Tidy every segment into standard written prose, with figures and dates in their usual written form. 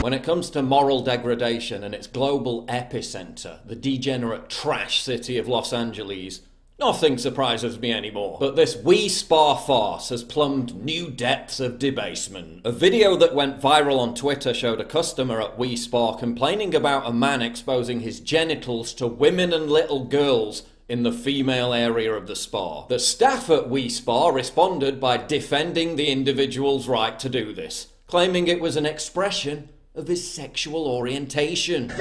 When it comes to moral degradation and its global epicenter, the degenerate trash city of Los Angeles, nothing surprises me anymore. But this We Spa farce has plumbed new depths of debasement. A video that went viral on Twitter showed a customer at We Spa complaining about a man exposing his genitals to women and little girls in the female area of the spa. The staff at We Spa responded by defending the individual's right to do this, claiming it was an expression of his sexual orientation.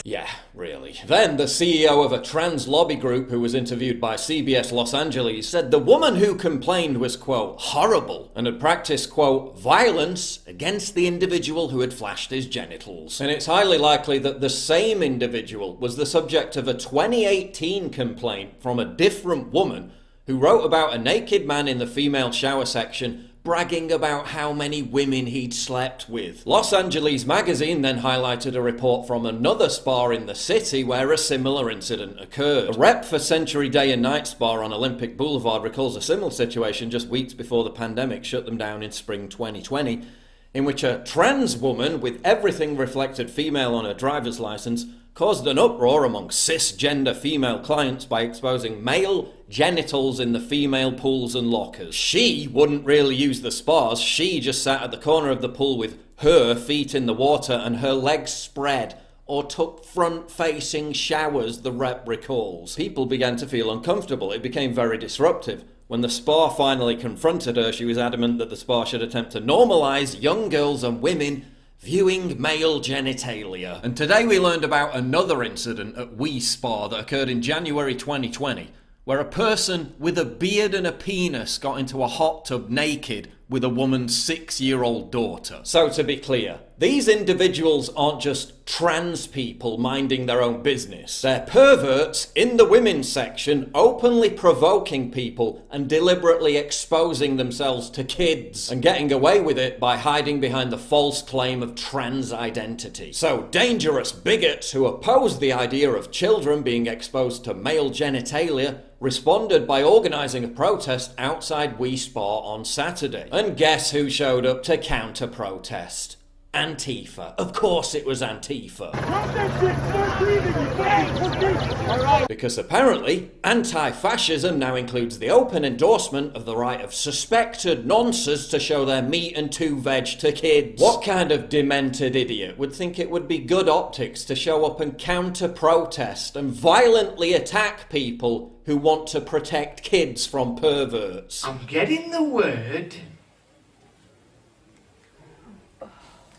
Yeah, really. Then the CEO of a trans lobby group who was interviewed by CBS Los Angeles said the woman who complained was, quote, horrible and had practiced, quote, violence against the individual who had flashed his genitals. And it's highly likely that the same individual was the subject of a 2018 complaint from a different woman who wrote about a naked man in the female shower section bragging about how many women he'd slept with. Los Angeles Magazine then highlighted a report from another spa in the city where a similar incident occurred. A rep for Century Day and Night Spa on Olympic Boulevard recalls a similar situation just weeks before the pandemic shut them down in spring 2020, in which a trans woman with everything reflected female on her driver's license caused an uproar among cisgender female clients by exposing male genitals in the female pools and lockers. She wouldn't really use the spas, she just sat at the corner of the pool with her feet in the water and her legs spread, or took front-facing showers, the rep recalls. People began to feel uncomfortable. It became very disruptive. When the spa finally confronted her, she was adamant that the spa should attempt to normalise young girls and women viewing male genitalia. And today we learned about another incident at We Spa that occurred in January 2020, where a person with a beard and a penis got into a hot tub naked with a woman's 6-year-old daughter. So to be clear, these individuals aren't just trans people minding their own business. They're perverts in the women's section, openly provoking people and deliberately exposing themselves to kids and getting away with it by hiding behind the false claim of trans identity. So dangerous bigots who oppose the idea of children being exposed to male genitalia responded by organising a protest outside We Spa on Saturday. And guess who showed up to counter-protest? Antifa. Of course it was Antifa. Because apparently, anti-fascism now includes the open endorsement of the right of suspected nonces to show their meat and two veg to kids. What kind of demented idiot would think it would be good optics to show up and counter-protest and violently attack people who want to protect kids from perverts? I'm getting the word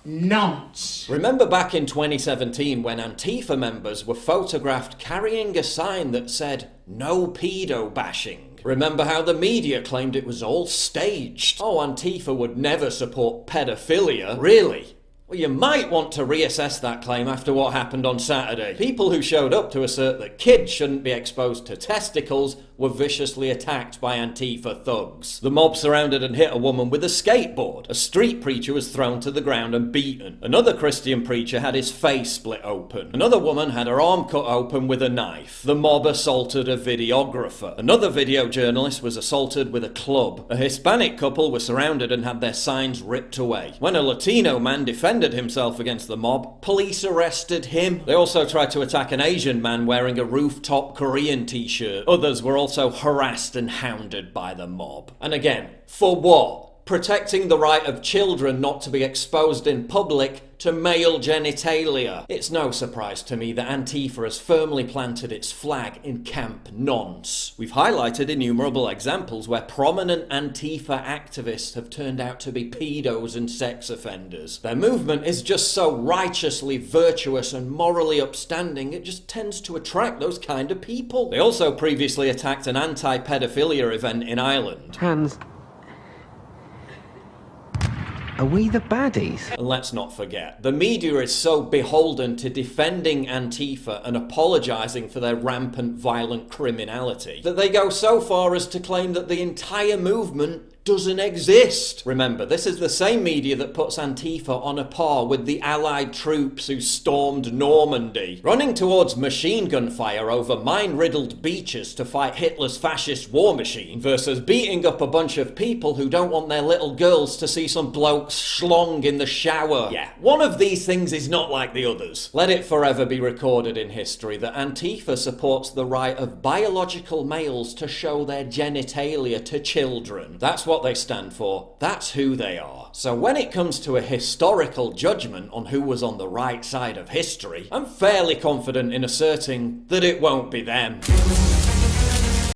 nonce. Remember back in 2017 when Antifa members were photographed carrying a sign that said, "No pedo bashing"? Remember how the media claimed it was all staged? Oh, Antifa would never support pedophilia. Really? Well, you might want to reassess that claim after what happened on Saturday. People who showed up to assert that kids shouldn't be exposed to testicles were viciously attacked by Antifa thugs. The mob surrounded and hit a woman with a skateboard. A street preacher was thrown to the ground and beaten. Another Christian preacher had his face split open. Another woman had her arm cut open with a knife. The mob assaulted a videographer. Another video journalist was assaulted with a club. A Hispanic couple were surrounded and had their signs ripped away. When a Latino man defended himself against the mob, police arrested him. They also tried to attack an Asian man wearing a rooftop Korean t-shirt. Others were also harassed and hounded by the mob. And again, for what? Protecting the right of children not to be exposed in public to male genitalia. It's no surprise to me that Antifa has firmly planted its flag in Camp Nonce. We've highlighted innumerable examples where prominent Antifa activists have turned out to be pedos and sex offenders. Their movement is just so righteously virtuous and morally upstanding, it just tends to attract those kind of people. They also previously attacked an anti-pedophilia event in Ireland. Hans, are we the baddies? And let's not forget, the media is so beholden to defending Antifa and apologising for their rampant violent criminality that they go so far as to claim that the entire movement doesn't exist. Remember, this is the same media that puts Antifa on a par with the Allied troops who stormed Normandy, running towards machine gun fire over mine-riddled beaches to fight Hitler's fascist war machine, versus beating up a bunch of people who don't want their little girls to see some blokes schlong in the shower. Yeah, one of these things is not like the others. Let it forever be recorded in history that Antifa supports the right of biological males to show their genitalia to children. That's what they stand for. That's who they are. So when it comes to a historical judgment on who was on the right side of history, I'm fairly confident in asserting that it won't be them.